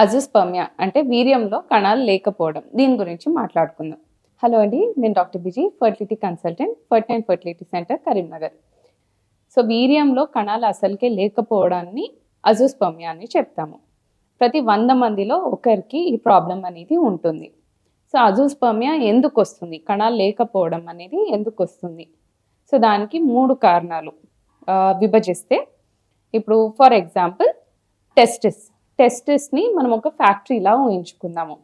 Azoospermia అంటే వీర్యంలో కణాలు లేకపోవడం. దీని గురించి మాట్లాడుకుందాం. హలో అండి, నేను doctor B G, fertility consultant, fertility centre, Karimnagar. So వీర్యంలో కణాలు అసలుకే లేకపోవడాన్ని అజోస్పర్మియా అని చెప్తాము. ప్రతి 100 మందిలో ఒకరికి ఈ ప్రాబ్లం అనేది ఉంటుంది. సో అజోస్పర్మియా ఎందుకు వస్తుంది, కణాలు లేకపోవడం అనేది ఎందుకు వస్తుంది? సో దానికి 3 కారణాలు విభజిస్తే, ఇప్పుడు ఫర్ ఎగ్జాంపుల్ టెస్టిస్ని మనం ఒక ఫ్యాక్టరీలా ఊహించుకుందాము.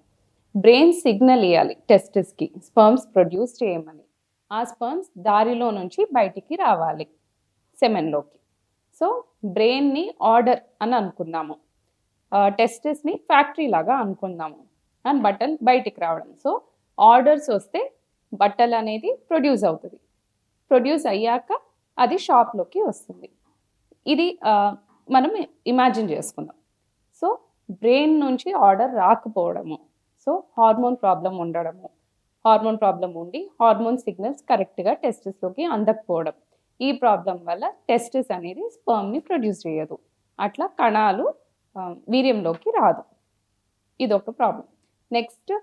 బ్రెయిన్ సిగ్నల్ ఇవ్వాలి టెస్టిస్కి స్పర్మ్స్ ప్రొడ్యూస్ చేయమని. ఆ స్పర్మ్స్ దారిలో నుంచి బయటికి రావాలి సెమెన్లోకి. సో బ్రెయిన్ని ఆర్డర్ అని అనుకుందాము, టెస్టిస్ని ఫ్యాక్టరీ లాగా అనుకుందాము, అండ్ బట్టలు బయటికి రావడం. సో ఆర్డర్స్ వస్తే బట్టలు అనేది ప్రొడ్యూస్ అవుతుంది. ప్రొడ్యూస్ అయ్యాక అది షాప్లోకి వస్తుంది. ఇది మనం ఇమాజిన్ చేసుకుందాం. సో బ్రెయిన్ నుంచి ఆర్డర్ రాకపోవడము, సో హార్మోన్ ప్రాబ్లం ఉండడము, హార్మోన్ ప్రాబ్లం ఉండి హార్మోన్ సిగ్నల్స్ కరెక్ట్గా టెస్టిస్లోకి అందకపోవడం. ఈ ప్రాబ్లం వల్ల టెస్టిస్ అనేది స్పర్మ్ని ప్రొడ్యూస్ చేయదు. అట్లా కణాలు వీర్యంలోకి రాదు. ఇదొక ప్రాబ్లం. నెక్స్ట్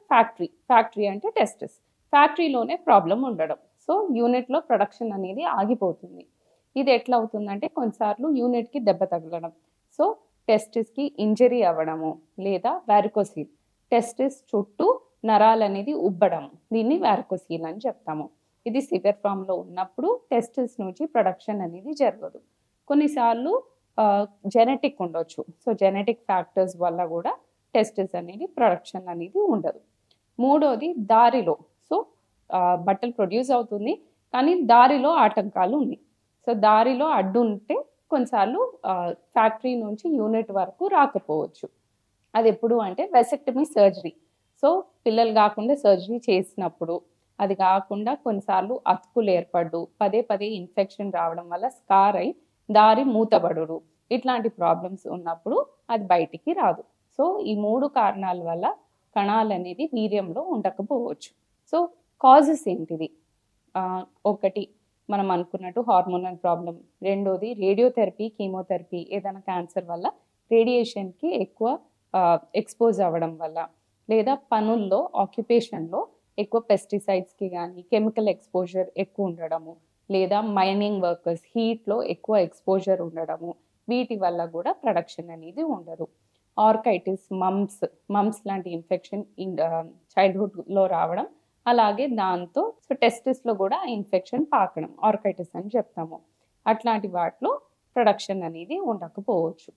ఫ్యాక్టరీ అంటే టెస్టిస్. ఫ్యాక్టరీలోనే ప్రాబ్లం ఉండడం. సో యూనిట్లో ప్రొడక్షన్ అనేది ఆగిపోతుంది. ఇది ఎట్లా అవుతుందంటే, కొన్నిసార్లు యూనిట్కి దెబ్బ తగలడం, సో టెస్టిస్కి ఇంజరీ అవ్వడము, లేదా వారికోసీల్, టెస్టిస్ చుట్టూ నరాలు అనేది ఉబ్బడం, దీన్ని వారికోసీల్ అని చెప్తాము. ఇది సివియర్ ఫామ్లో ఉన్నప్పుడు టెస్టిస్ నుంచి ప్రొడక్షన్ అనేది జరగదు. కొన్నిసార్లు జెనెటిక్ ఉండొచ్చు. సో జెనెటిక్ ఫ్యాక్టర్స్ వల్ల కూడా టెస్టిస్ అనేది ప్రొడక్షన్ అనేది ఉండదు. మూడోది దారిలో. సో బట్టలు ప్రొడ్యూస్ అవుతుంది, కానీ దారిలో ఆటంకాలు ఉన్నాయి. సో దారిలో అడ్డు ఉంటే కొన్నిసార్లు ఫ్యాక్టరీ నుంచి యూనిట్ వరకు రాకపోవచ్చు. అది ఎప్పుడు అంటే వెసెక్టమీ సర్జరీ. సో పిల్లలు కాకుండా సర్జరీ చేసినప్పుడు, అది కాకుండా కొన్నిసార్లు అతుకులు ఏర్పడు, పదే ఇన్ఫెక్షన్ రావడం వల్ల స్కార్ అయి దారి మూతబడుడు, ఇట్లాంటి ప్రాబ్లమ్స్ ఉన్నప్పుడు అది బయటికి రాదు. సో ఈ 3 కారణాల వల్ల కణాలు అనేది వీర్యంలో ఉండకపోవచ్చు. సో కాజెస్ ఏంటిది? ఒకటి మనం అనుకున్నట్టు హార్మోనల్ ప్రాబ్లం. రెండోది రేడియోథెరపీ, కీమోథెరపీ, ఏదైనా క్యాన్సర్ వల్ల రేడియేషన్కి ఎక్కువ ఎక్స్పోజ్ అవ్వడం వల్ల, లేదా పనుల్లో ఆక్యుపేషన్లో ఎక్కువ పెస్టిసైడ్స్కి కానీ కెమికల్ ఎక్స్పోజర్ ఎక్కువ ఉండడము, లేదా మైనింగ్ వర్కర్స్ హీట్లో ఎక్కువ ఎక్స్పోజర్ ఉండడము, వీటి వల్ల కూడా ప్రొడక్షన్ అనేది ఉండదు. ఆర్కైటిస్, మమ్స్ లాంటి ఇన్ఫెక్షన్ చైల్డ్హుడ్లో రావడం, అలాగే దాంతో సో టెస్టిస్లో కూడా ఇన్ఫెక్షన్ పాకడం, ఆర్కైటిస్ అని చెప్తాము. అట్లాంటి వాటిలో ప్రొడక్షన్ అనేది ఉండకపోవచ్చు.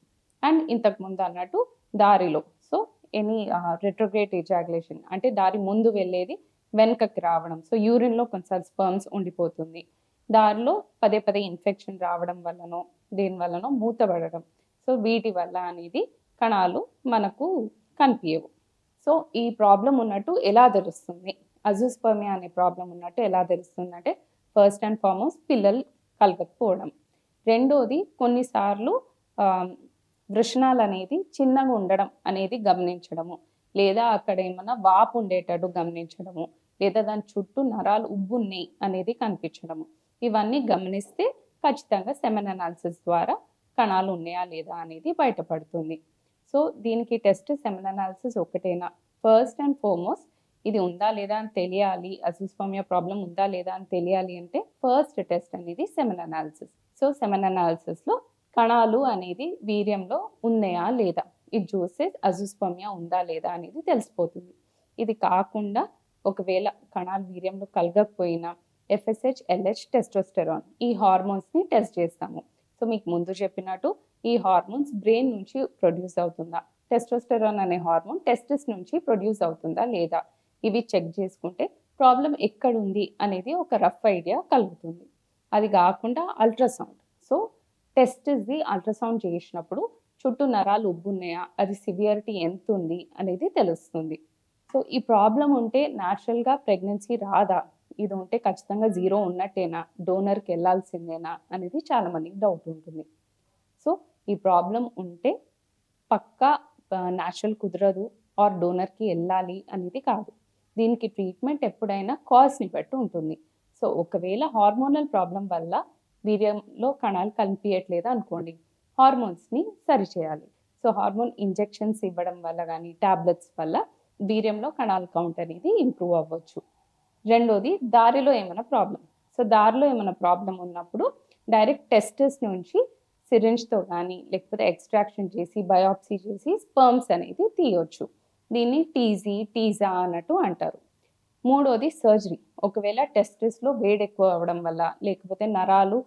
అండ్ ఇంతకుముందు అన్నట్టు దారిలో, సో ఎనీ రెట్రోగ్రేడ్ ఎజాగులేషన్ అంటే దారి ముందు వెళ్ళేది వెనుకకి రావడం. సో యూరిన్లో కొన్నిసార్లు స్పర్మ్స్ ఉండిపోతుంది. దారిలో పదే ఇన్ఫెక్షన్ రావడం వల్లనో దేనివల్లనో మూతపడడం. సో వీటి వల్ల అనేది కణాలు మనకు కనిపించవు. సో ఈ ప్రాబ్లం ఉన్నట్టు ఎలా తెలుస్తుంది, అజోస్పర్మియా అనే ప్రాబ్లం ఉన్నట్టు ఎలా తెలుస్తుందంటే, ఫస్ట్ అండ్ ఫార్మోస్ట్ పిల్లలు కలగకపోవడం. రెండోది కొన్నిసార్లు వృషణాలు అనేది చిన్నగా ఉండడం అనేది గమనించడము, లేదా అక్కడ ఏమన్నా వాపు ఉండేటట్టు గమనించడము, లేదా దాని చుట్టూ నరాలు ఉబ్బున్నాయి అనేది కనిపించడము. ఇవన్నీ గమనిస్తే ఖచ్చితంగా సెమెన్ అనాలిసిస్ ద్వారా కణాలు ఉన్నాయా లేదా అనేది బయటపడుతుంది. సో దీనికి టెస్ట్ సెమెన్ అనాలిసిస్ ఒకటేనా? ఫస్ట్ అండ్ ఫార్మోస్ట్ ఇది ఉందా లేదా అని తెలియాలి, అజోస్పర్మియా ప్రాబ్లం ఉందా లేదా అని తెలియాలి అంటే ఫస్ట్ టెస్ట్ అనేది సెమెన్ అనాలిసిస్. సో సెమెన్ అనాలిసిస్లో కణాలు అనేది వీర్యంలో ఉన్నాయా లేదా ఇది చూస్తే అజోస్పర్మియా ఉందా లేదా అనేది తెలిసిపోతుంది. ఇది కాకుండా ఒకవేళ కణాలు వీర్యంలో కలగకపోయినా FSH, LH, టెస్టోస్టెరాన్ ఈ హార్మోన్స్ని టెస్ట్ చేస్తాము. సో మీకు ముందు చెప్పినట్టు ఈ హార్మోన్స్ బ్రెయిన్ నుంచి ప్రొడ్యూస్ అవుతుందా, టెస్టోస్టెరాన్ అనే హార్మోన్ టెస్టిస్ నుంచి ప్రొడ్యూస్ అవుతుందా లేదా, ఇవి చెక్ చేసుకుంటే ప్రాబ్లం ఎక్కడుంది అనేది ఒక రఫ్ ఐడియా కలుగుతుంది. అది కాకుండా అల్ట్రాసౌండ్. సో టెస్టిస్ది అల్ట్రాసౌండ్ చేసినప్పుడు చుట్టూ నరాలు ఉబ్బున్నాయా, అది సివియరిటీ ఎంత ఉంది అనేది తెలుస్తుంది. సో ఈ ప్రాబ్లం ఉంటే న్యాచురల్గా ప్రెగ్నెన్సీ రాదా, ఇది ఉంటే ఖచ్చితంగా 0 ఉన్నట్టేనా, డోనర్కి వెళ్ళాల్సిందేనా అనేది చాలామందికి డౌట్ ఉంటుంది. సో ఈ ప్రాబ్లం ఉంటే పక్కా న్యాచురల్ కుదరదు ఆర్ డోనర్కి వెళ్ళాలి అనేది కాదు. దీనికి ట్రీట్మెంట్ ఎప్పుడైనా కాజ్ని బట్టి ఉంటుంది. సో ఒకవేళ హార్మోనల్ ప్రాబ్లం వల్ల వీర్యంలో కణాలు కనిపించట్లేదు అనుకోండి, హార్మోన్స్ని సరిచేయాలి. సో సో హార్మోన్ ఇంజెక్షన్స్ ఇవ్వడం వల్ల కానీ టాబ్లెట్స్ వల్ల వీర్యంలో కణాల కౌంట్ అనేది ఇంప్రూవ్ అవ్వచ్చు. రెండోది దారిలో ఏమైనా ప్రాబ్లం. సో దారిలో ఏమైనా ప్రాబ్లం ఉన్నప్పుడు డైరెక్ట్ టెస్టెస్ నుంచి సిరింజ్తో కానీ లేకపోతే ఎక్స్ట్రాక్షన్ చేసి బయాప్సీ చేసి స్పర్మ్స్ అనేది తీయొచ్చు. దీన్ని టీజా అన్నట్టు అంటారు. మూడోది సర్జరీ. ఒకవేళ టెస్టిస్లో వేడి ఎక్కువ అవ్వడం వల్ల లేకపోతే నరాలు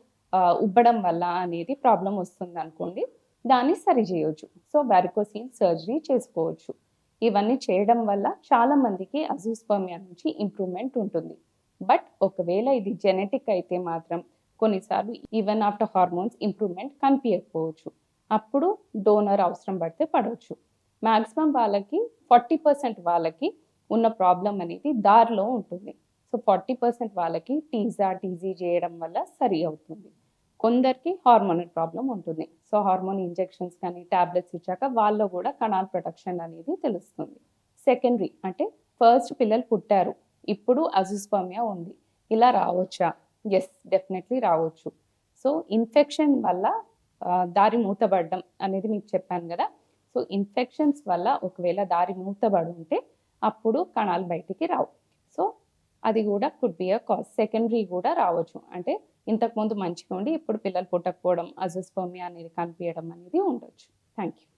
ఉబ్బడం వల్ల అనేది ప్రాబ్లం వస్తుంది అనుకోండి, దాన్ని సరి చేయొచ్చు. సో వారికోసిల్ సర్జరీ చేసుకోవచ్చు. ఇవన్నీ చేయడం వల్ల చాలా మందికి అజూస్పర్మియా నుంచి ఇంప్రూవ్మెంట్ ఉంటుంది. బట్ ఒకవేళ ఇది జెనెటిక్ అయితే మాత్రం కొన్నిసార్లు ఈవెన్ ఆఫ్టర్ హార్మోన్స్ ఇంప్రూవ్మెంట్ కనిపించకపోవచ్చు. అప్పుడు డోనర్ అవసరం పడితే పడవచ్చు. మ్యాక్సిమం వాళ్ళకి 40% వాళ్ళకి ఉన్న ప్రాబ్లం అనేది దారిలో ఉంటుంది. సో 40% వాళ్ళకి టీజీ చేయడం వల్ల సరి అవుతుంది. కొందరికి హార్మోనల్ ప్రాబ్లం ఉంటుంది. సో హార్మోన్ ఇంజెక్షన్స్ కానీ టాబ్లెట్స్ ఇచ్చాక వాళ్ళలో కూడా కణాల ప్రొటెక్షన్ అనేది తెలుస్తుంది. సెకండరీ అంటే ఫస్ట్ పిల్లలు పుట్టారు, ఇప్పుడు అజూస్పర్మియా ఉంది, ఇలా రావచ్చా? ఎస్, డెఫినెట్లీ రావచ్చు. సో ఇన్ఫెక్షన్ వల్ల దారి మూతబడడం అనేది మీకు చెప్పాను కదా. సో ఇన్ఫెక్షన్స్ వల్ల ఒకవేళ దారి మూతబడి ఉంటే అప్పుడు కణాలు బయటికి రావు. సో అది కూడా could be a cause. Secondary కూడా రావచ్చు. అంటే ఇంతకుముందు మంచిగా ఉండి ఇప్పుడు పిల్లలు పుట్టకపోవడం, అజూస్పర్మియా అనేది కనిపించడం అనేది ఉండొచ్చు. Thank you.